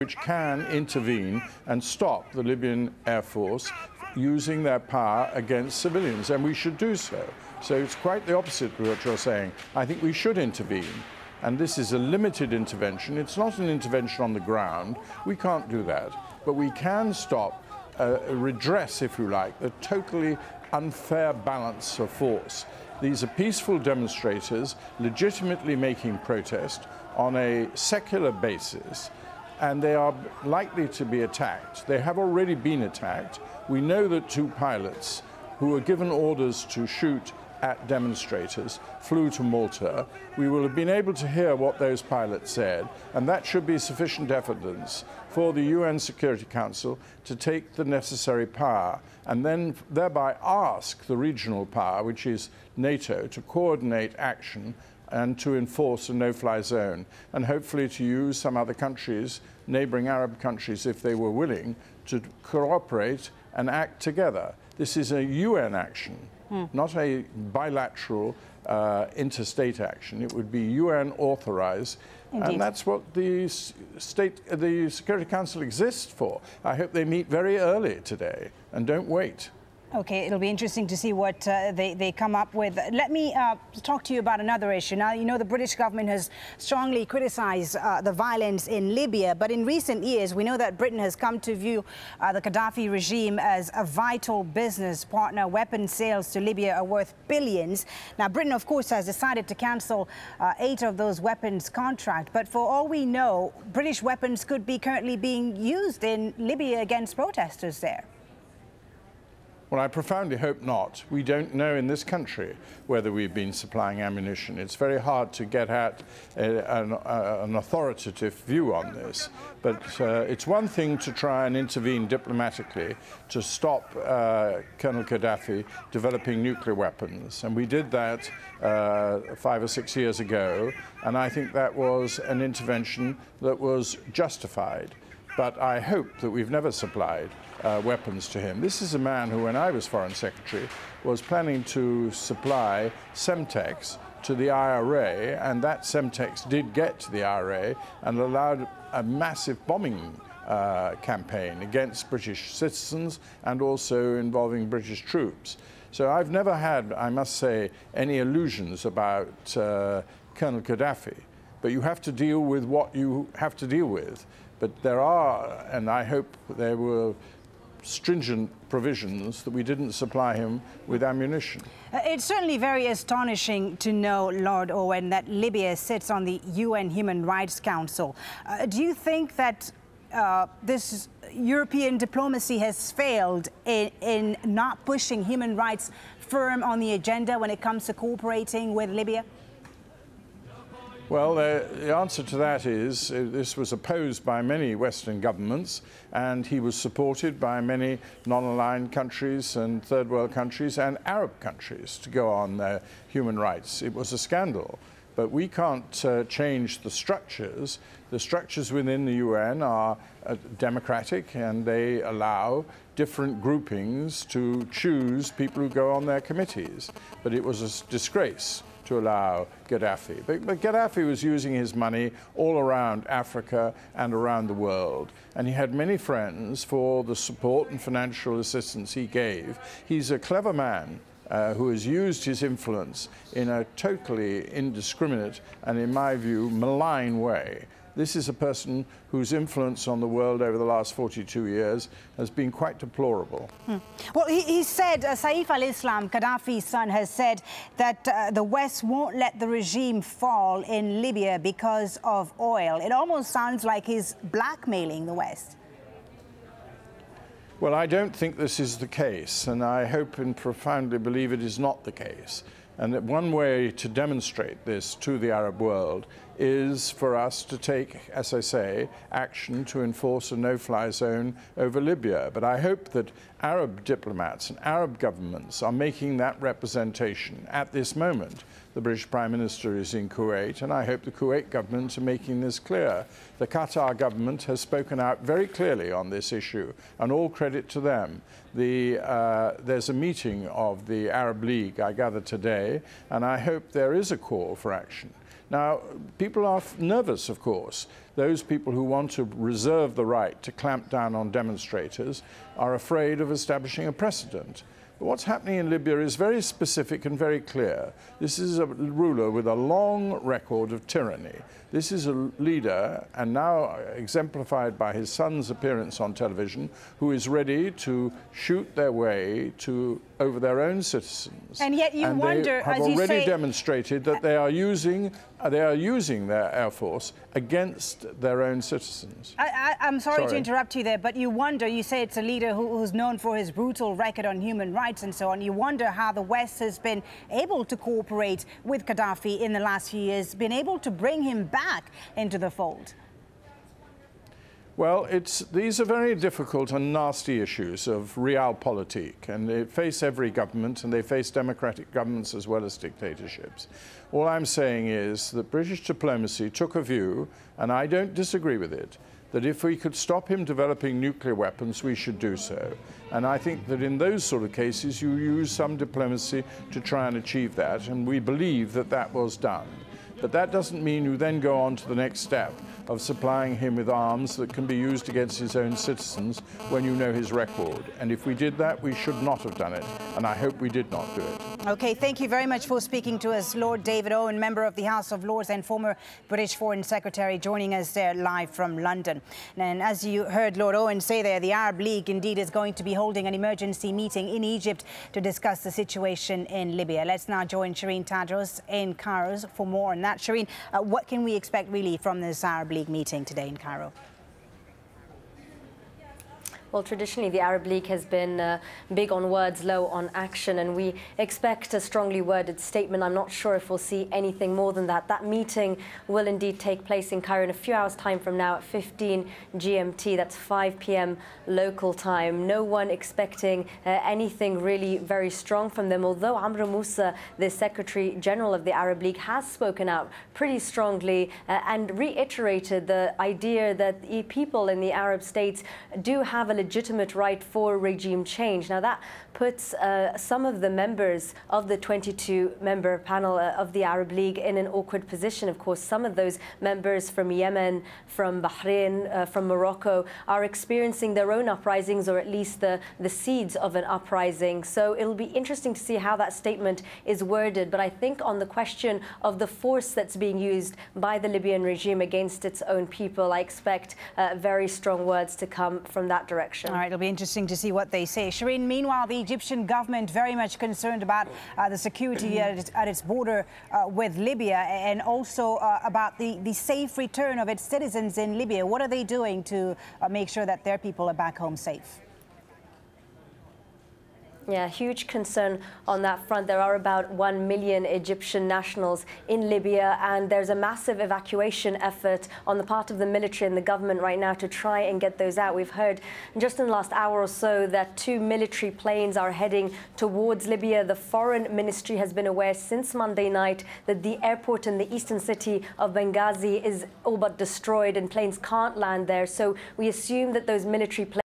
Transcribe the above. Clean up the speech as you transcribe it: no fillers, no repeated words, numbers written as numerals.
which can intervene and stop the Libyan Air Force using their power against civilians, and we should do so. So it's quite the opposite of what you're saying. I think we should intervene, and this is a limited intervention. It's not an intervention on the ground. We can't do that, but we can stop, redress, if you like, the totally unfair balance of force. These are peaceful demonstrators legitimately making protest on a secular basis, and they are likely to be attacked. They have already been attacked. We know that 2 pilots who were given orders to shoot at demonstrators flew to Malta. We will have been able to hear what those pilots said, and that should be sufficient evidence for the UN Security Council to take the necessary power and then thereby ask the regional power, which is NATO, to coordinate action and to enforce a no-fly zone, and hopefully to use some other countries, neighboring Arab countries, if they were willing, to cooperate and act together. This is a UN action, not a bilateral interstate action. It would be UN authorized. Indeed. And that's what the Security Council exists for. I hope they meet very early today and don't wait. Okay, it'll be interesting to see what they come up with. Let me talk to you about another issue. Now, you know, the British government has strongly criticized the violence in Libya, but in recent years, we know that Britain has come to view the Gaddafi regime as a vital business partner. Weapons sales to Libya are worth billions. Now, Britain, of course, has decided to cancel 8 of those weapons contracts, but for all we know, British weapons could be currently being used in Libya against protesters there. Well, I profoundly hope not. We don't know in this country whether we've been supplying ammunition. It's very hard to get at an authoritative view on this. But it's one thing to try and intervene diplomatically to stop Colonel Gaddafi developing nuclear weapons. And we did that 5 or 6 years ago. And I think that was an intervention that was justified. But I hope that we've never supplied weapons to him. This is a man who, when I was Foreign Secretary, was planning to supply Semtex to the IRA, and that Semtex did get to the IRA and allowed a massive bombing campaign against British citizens and also involving British troops. So I've never had, I must say, any illusions about Colonel Gaddafi. But you have to deal with what you have to deal with. But there are, and I hope there were, stringent provisions that we didn't supply him with ammunition. It's certainly very astonishing to know, Lord Owen, that Libya sits on the UN Human Rights Council. Do you think that this European diplomacy has failed in not pushing human rights firm on the agenda when it comes to cooperating with Libya? Well, the answer to that is this was opposed by many Western governments, and he was supported by many non-aligned countries and third world countries and Arab countries to go on their human rights. It was a scandal. But we can't change the structures. The structures within the UN are democratic, and they allow different groupings to choose people who go on their committees. But it was a disgrace to allow Gaddafi. But Gaddafi was using his money all around Africa and around the world. And he had many friends for the support and financial assistance he gave. He's a clever man who has used his influence in a totally indiscriminate and, in my view, malign way. This is a person whose influence on the world over the last 42 years has been quite deplorable. Well, he said, Saif al-Islam, Gaddafi's son, has said that the West won't let the regime fall in Libya because of oil. It almost sounds like he's blackmailing the West. Well, I don't think this is the case, and I hope and profoundly believe it is not the case. And that one way to demonstrate this to the Arab world is for us to take, as I say, action to enforce a no-fly zone over Libya. But I hope that Arab diplomats and Arab governments are making that representation at this moment. The British Prime Minister is in Kuwait, and I hope the Kuwait government are making this clear. The Qatar government has spoken out very clearly on this issue, and all credit to them. There's a meeting of the Arab League, I gather, today, and I hope there is a call for action. Now, people are nervous, of course. Those people who want to reserve the right to clamp down on demonstrators are afraid of establishing a precedent. But what's happening in Libya is very specific and very clear. This is a ruler with a long record of tyranny. This is a leader, and now exemplified by his son's appearance on television, who is ready to shoot their way over their own citizens. And yet you wonder, they have already demonstrated that they are using their air force against their own citizens. I'm sorry to interrupt you there, but you wonder, you say it's a leader who's known for his brutal record on human rights and so on. You wonder how the West has been able to cooperate with Gaddafi in the last few years, been able to bring him back into the fold. Well, these are very difficult and nasty issues of realpolitik, and they face every government, and they face democratic governments as well as dictatorships. All I'm saying is that British diplomacy took a view, and I don't disagree with it, that if we could stop him developing nuclear weapons, we should do so. And I think that in those sort of cases, you use some diplomacy to try and achieve that, and we believe that that was done. But that doesn't mean you then go on to the next step of supplying him with arms that can be used against his own citizens when you know his record. And if we did that, we should not have done it. And I hope we did not do it. OK, thank you very much for speaking to us, Lord David Owen, member of the House of Lords and former British Foreign Secretary, joining us there live from London. And as you heard Lord Owen say there, the Arab League indeed is going to be holding an emergency meeting in Egypt to discuss the situation in Libya. Let's now join Shireen Tadros in Cairo for more on that. Shireen, what can we expect really from this Arab League meeting today in Cairo? Well, traditionally, the Arab League has been big on words, low on action, and we expect a strongly worded statement. I'm not sure if we'll see anything more than that. That meeting will indeed take place in Cairo in a few hours' time from now at 15 GMT. That's 5 p.m. local time. No one expecting anything really very strong from them, although Amr Moussa, the Secretary General of the Arab League, has spoken out pretty strongly and reiterated the idea that the people in the Arab states do have a legitimate right for regime change. Now, that puts some of the members of the 22-member panel of the Arab League in an awkward position. Of course, some of those members from Yemen, from Bahrain, from Morocco are experiencing their own uprisings, or at least the seeds of an uprising. So it'll be interesting to see how that statement is worded. But I think on the question of the force that's being used by the Libyan regime against its own people, I expect very strong words to come from that direction. All right, it'll be interesting to see what they say. Shireen, meanwhile, the Egyptian government very much concerned about the security at its border with Libya, and also about the safe return of its citizens in Libya. What are they doing to make sure that their people are back home safe? Yeah, huge concern on that front. There are about 1 million Egyptian nationals in Libya, and there's a massive evacuation effort on the part of the military and the government right now to try and get those out. We've heard just in the last hour or so that 2 military planes are heading towards Libya. The Foreign Ministry has been aware since Monday night that the airport in the eastern city of Benghazi is all but destroyed and planes can't land there. So we assume that those military planes